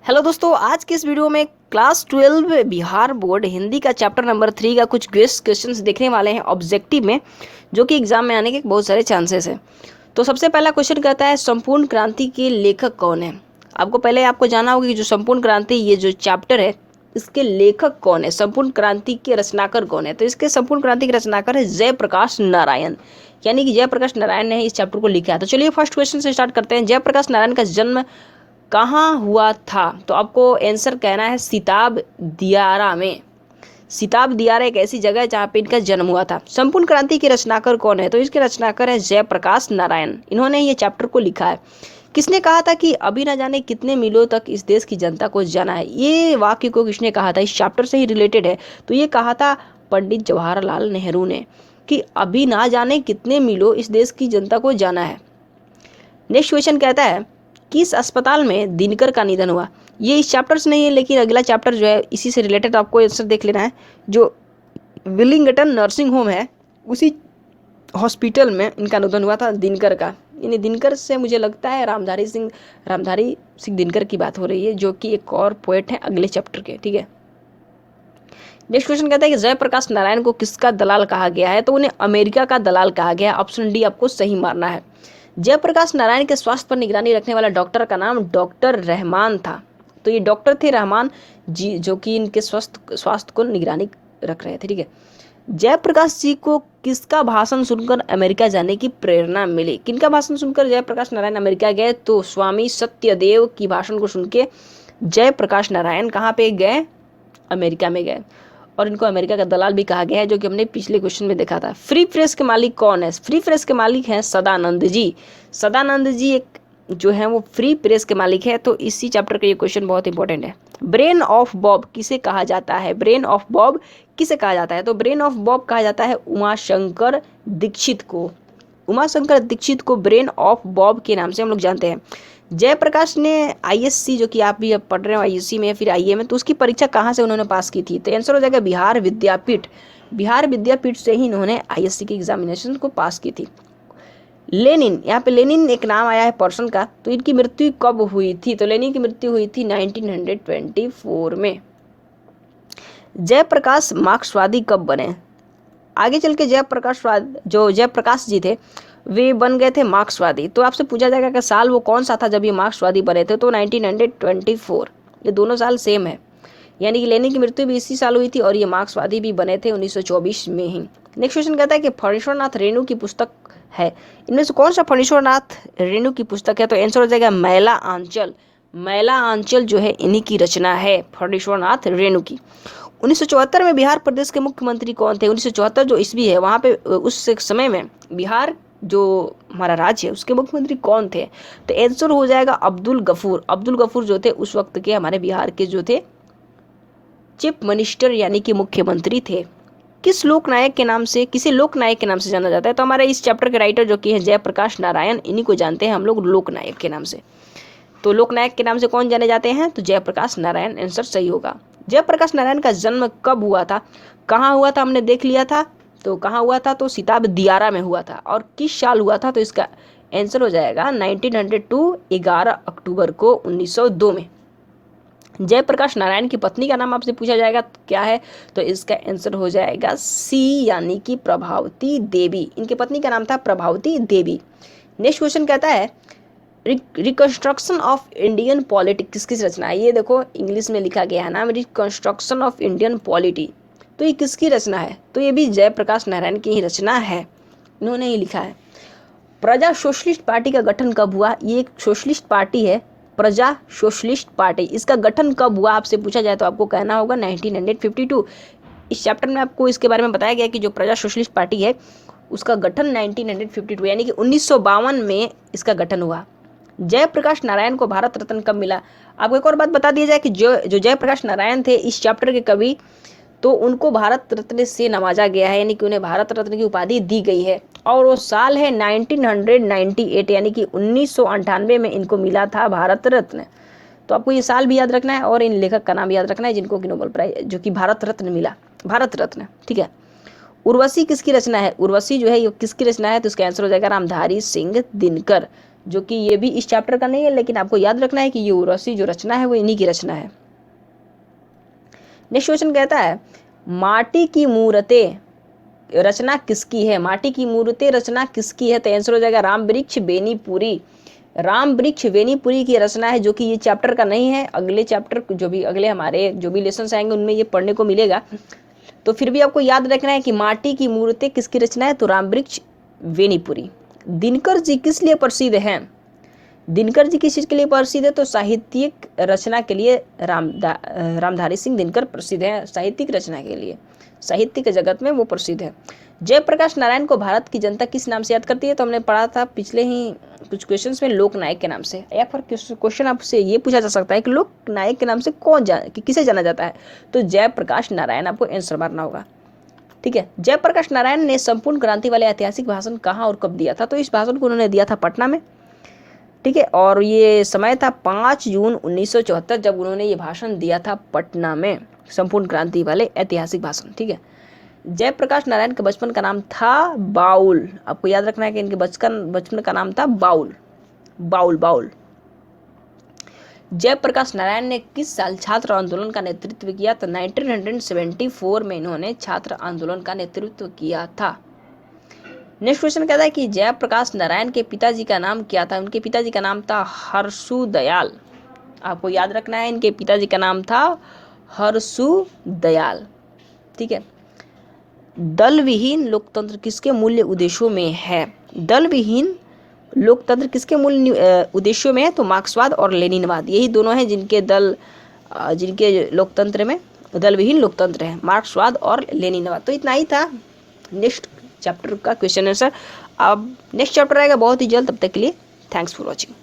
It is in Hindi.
हेलो दोस्तों, आज के इस वीडियो में क्लास 12 बिहार बोर्ड हिंदी का चैप्टर नंबर 3 का कुछ क्वेश्चंस देखने वाले हैं ऑब्जेक्टिव में, जो कि एग्जाम में आने के बहुत सारे चांसेस हैं। तो सबसे पहला क्वेश्चन कहता है संपूर्ण क्रांति के लेखक कौन है। आपको जानना होगा कि जो संपूर्ण क्रांति ये जो चैप्टर है इसके लेखक कौन है, संपूर्ण क्रांति के रचनाकर कौन है। तो इसके संपूर्ण क्रांति के रचनाकर है जयप्रकाश नारायण, यानी कि जयप्रकाश नारायण ने इस चैप्टर को लिखा है। तो चलिए फर्स्ट क्वेश्चन से स्टार्ट करते हैं। जयप्रकाश नारायण का जन्म कहाँ हुआ था? तो आपको आंसर कहना है सिताब दियारा में। सिताब दियारा एक ऐसी जगह है जहाँ पे इनका जन्म हुआ था। संपूर्ण क्रांति के रचनाकर कौन है? तो इसके रचनाकर है जयप्रकाश नारायण। इन्होंने ये चैप्टर को लिखा है। किसने कहा था कि अभी न जाने कितने मीलों तक इस देश की जनता को जाना है? ये वाक्य को किसने कहा था? इस चैप्टर से ही रिलेटेड है। तो ये कहा था पंडित जवाहरलाल नेहरू ने कि अभी ना जाने कितने मीलों इस देश की जनता को जाना है। नेक्स्ट क्वेश्चन कहता है किस अस्पताल में दिनकर का निधन हुआ? ये इस चैप्टर से नहीं है, लेकिन अगला चैप्टर जो है इसी से रिलेटेड आपको आंसर देख लेना है। जो विलिंगटन नर्सिंग होम है उसी हॉस्पिटल में इनका निधन हुआ था दिनकर का। यानी दिनकर से मुझे लगता है रामधारी सिंह दिनकर की बात हो रही है, जो कि एक और पोएट है अगले चैप्टर के। ठीक है, नेक्स्ट क्वेश्चन कहता है कि जयप्रकाश नारायण को किसका दलाल कहा गया है? तो उन्हें अमेरिका का दलाल कहा गया। ऑप्शन डी आपको सही मारना है। जयप्रकाश नारायण के स्वास्थ्य पर निगरानी रखने वाला डॉक्टर का नाम डॉक्टर रहमान था। तो ये डॉक्टर थे रहमान जी, जो कि इनके स्वास्थ्य को निगरानी रख रहे थे। ठीक है, जयप्रकाश जी को किसका भाषण सुनकर अमेरिका जाने की प्रेरणा मिली? किनका भाषण सुनकर जयप्रकाश नारायण अमेरिका गए? तो स्वामी सत्यदेव की भाषण को सुन के जयप्रकाश नारायण कहाँ पे गए? अमेरिका में गए। और इनको अमेरिका का दलाल भी कहा गया है, जो कि हमने पिछले क्वेश्चन में देखा था। फ्री प्रेस के मालिक कौन है? फ्री प्रेस के मालिक हैं सदानंद जी। सदानंद जी एक जो है वो फ्री प्रेस के मालिक है। तो इसी चैप्टर का ये क्वेश्चन बहुत इंपॉर्टेंट है। ब्रेन ऑफ बॉब किसे कहा जाता है? ब्रेन ऑफ बॉब किसे कहा जाता है? तो ब्रेन ऑफ बॉब कहा जाता है उमाशंकर दीक्षित को। उमाशंकर दीक्षित को ब्रेन ऑफ बॉब के नाम से हम लोग जानते हैं। जयप्रकाश ने आईएससी, जो कि आप भी अब पढ़ रहे हो आईएससी में फिर आईए में, तो उसकी परीक्षा कहाँ से उन्होंने पास की थी? तो आंसर हो जाएगा बिहार विद्यापीठ। बिहार विद्यापीठ से ही इन्होंने आईएससी की एग्जामिनेशन को पास की थी। लेनिन, यहाँ पे लेनिन एक नाम आया है पर्सन का। तो इनकी मृत्यु कब हुई थी? तो लेनिन की मृत्यु हुई थी 1924 में। जयप्रकाश मार्क्सवादी कब बने? आगे चल के जयप्रकाश जी थे वे बन गए थे मार्क्सवादी। तो आपसे पूछा जाएगा कि साल वो कौन सा था जब ये मार्क्सवादी बने थे? तो 1924। ये दोनों साल सेम है, यानी कि लेनिन की मृत्यु भी इसी साल हुई थी और ये मार्क्सवादी भी बने थे 1924 में ही। नेक्स्ट क्वेश्चन कहता है कि फणीश्वरनाथ रेणु की पुस्तक है, इनमें से कौन सा फणीश्वरनाथ रेणु की पुस्तक है? तो आंसर हो जाएगा मैला आंचल। मैला आंचल जो है इन्हीं की रचना है, फणीश्वरनाथ रेणु की। 1974 में बिहार प्रदेश के मुख्यमंत्री कौन थे? 1974 जो ईस्वी है वहाँ पे उस समय में बिहार जो हमारा राज्य है उसके मुख्यमंत्री कौन थे? तो आंसर हो जाएगा अब्दुल गफूर। अब्दुल गफूर जो थे उस वक्त के हमारे बिहार के जो थे चीफ मिनिस्टर, यानी कि मुख्यमंत्री थे। किसे लोक नायक के नाम से जाना जाता है? तो हमारे इस चैप्टर के राइटर जो कि है जयप्रकाश नारायण, इन्हीं को जानते हैं हम लोग लोक नायक के नाम से। तो लोक नायक के नाम से कौन जाने जाते हैं? तो जयप्रकाश नारायण आंसर सही होगा। जयप्रकाश नारायण का जन्म कब हुआ था? कहाँ हुआ था हमने देख लिया था। तो कहाँ हुआ था? तो सिताब दियारा में हुआ था। और किस साल हुआ था? तो इसका आंसर हो जाएगा 1902, 11 अक्टूबर को 1902 में। जयप्रकाश नारायण की पत्नी का नाम आपसे पूछा जाएगा क्या है? तो इसका आंसर हो जाएगा सी, यानी कि प्रभावती देवी। इनके पत्नी का नाम था प्रभावती देवी। नेक्स्ट क्वेश्चन कहता है रिकंस्ट्रक्शन ऑफ इंडियन पॉलिटी किसकी रचना है? ये देखो इंग्लिश में लिखा गया है नाम रिकंस्ट्रक्शन ऑफ इंडियन पॉलिटी। तो ये किसकी रचना है? तो ये भी जयप्रकाश नारायण की ही रचना है, इन्होंने ही लिखा है। प्रजा सोशलिस्ट पार्टी का गठन कब हुआ? ये एक सोशलिस्ट पार्टी है, प्रजा सोशलिस्ट पार्टी। इसका गठन कब हुआ आपसे पूछा जाए तो आपको कहना होगा 1952। इस चैप्टर में आपको इसके बारे में बताया गया कि जो प्रजा सोशलिस्ट पार्टी है उसका गठन 1952 यानी कि 1952 में इसका गठन हुआ। जयप्रकाश नारायण को भारत रत्न कब मिला? आपको एक और बात बता दिया जाए कि जो जयप्रकाश नारायण थे इस चैप्टर के कवि, तो उनको भारत रत्न से नवाजा गया है, यानी कि उन्हें भारत रत्न की उपाधि दी गई है। और वो साल है 1998, यानी कि 1998 में इनको मिला था भारत रत्न। तो आपको ये साल भी याद रखना है और इन लेखक का नाम याद रखना है जिनको कि नोबेल प्राइज जो कि भारत रत्न मिला, भारत रत्न। ठीक है, उर्वशी किसकी रचना है? उर्वशी जो है ये किसकी रचना है? तो इसका आंसर हो जाएगा रामधारी सिंह दिनकर, जो कि ये भी इस चैप्टर का नहीं है, लेकिन आपको याद रखना है कि ये उर्वशी जो रचना है वो इन्हीं की रचना है। नेक्स्ट क्वेश्चन कहता है माटी की मूर्तें रचना किसकी है? माटी की मूर्तें रचना किसकी है? तो आंसर हो जाएगा राम वृक्ष बेनीपुरी। राम वृक्ष बेनीपुरी की रचना है, जो कि ये चैप्टर का नहीं है। अगले चैप्टर जो भी अगले हमारे जो भी लेसन आएंगे उनमें ये पढ़ने को मिलेगा। तो फिर भी आपको याद रखना है कि माटी की मूर्तें किसकी रचना है? तो राम वृक्ष बेनीपुरी। दिनकर जी किस लिए प्रसिद्ध हैं? दिनकर जी किस चीज़ के लिए प्रसिद्ध है? तो साहित्यिक रचना के लिए रामधारी सिंह दिनकर प्रसिद्ध हैं, साहित्यिक रचना के लिए, साहित्य के जगत में वो प्रसिद्ध है। जयप्रकाश नारायण को भारत की जनता किस नाम से याद करती है? तो हमने पढ़ा था पिछले ही कुछ क्वेश्चंस में, लोकनायक के नाम से। या फिर क्वेश्चन आपसे ये पूछा जा सकता है कि लोकनायक के नाम से किसे जाना जाता है? तो जयप्रकाश नारायण आपको आंसर मारना होगा। ठीक है, जयप्रकाश नारायण ने संपूर्ण क्रांति वाले ऐतिहासिक भाषण कहाँ और कब दिया था? तो इस भाषण को उन्होंने दिया था पटना में। ठीक है, और ये समय था 5 जून 1974 जब उन्होंने ये भाषण दिया था पटना में, संपूर्ण क्रांति वाले ऐतिहासिक भाषण। ठीक है, जयप्रकाश नारायण के बचपन का नाम था बाउल। आपको याद रखना है कि इनके बचपन का नाम था बाउल। बाउल बाउल। जयप्रकाश नारायण ने किस साल छात्र आंदोलन का नेतृत्व किया? तो 1974 में इन्होंने छात्र आंदोलन का नेतृत्व किया था। नेक्स्ट क्वेश्चन कहता है कि जयप्रकाश नारायण के पिताजी का नाम क्या था? उनके पिताजी का नाम था हर्षु दयाल। आपको याद रखना है इनके पिताजी का नाम था हर्षु दयाल। ठीक है, दल विहीन लोकतंत्र किसके मूल्य उद्देश्यों में है? दल विहीन लोकतंत्र किसके मूल उद्देश्यों में है? तो मार्क्सवाद और लेनिनवाद, यही दोनों हैं जिनके लोकतंत्र में दल विहीन लोकतंत्र है, मार्क्सवाद और लेनिनवाद। तो इतना ही था नेक्स्ट चैप्टर का क्वेश्चन आंसर। अब नेक्स्ट चैप्टर आएगा बहुत ही जल्द, तब तक के लिए थैंक्स फॉर वॉचिंग।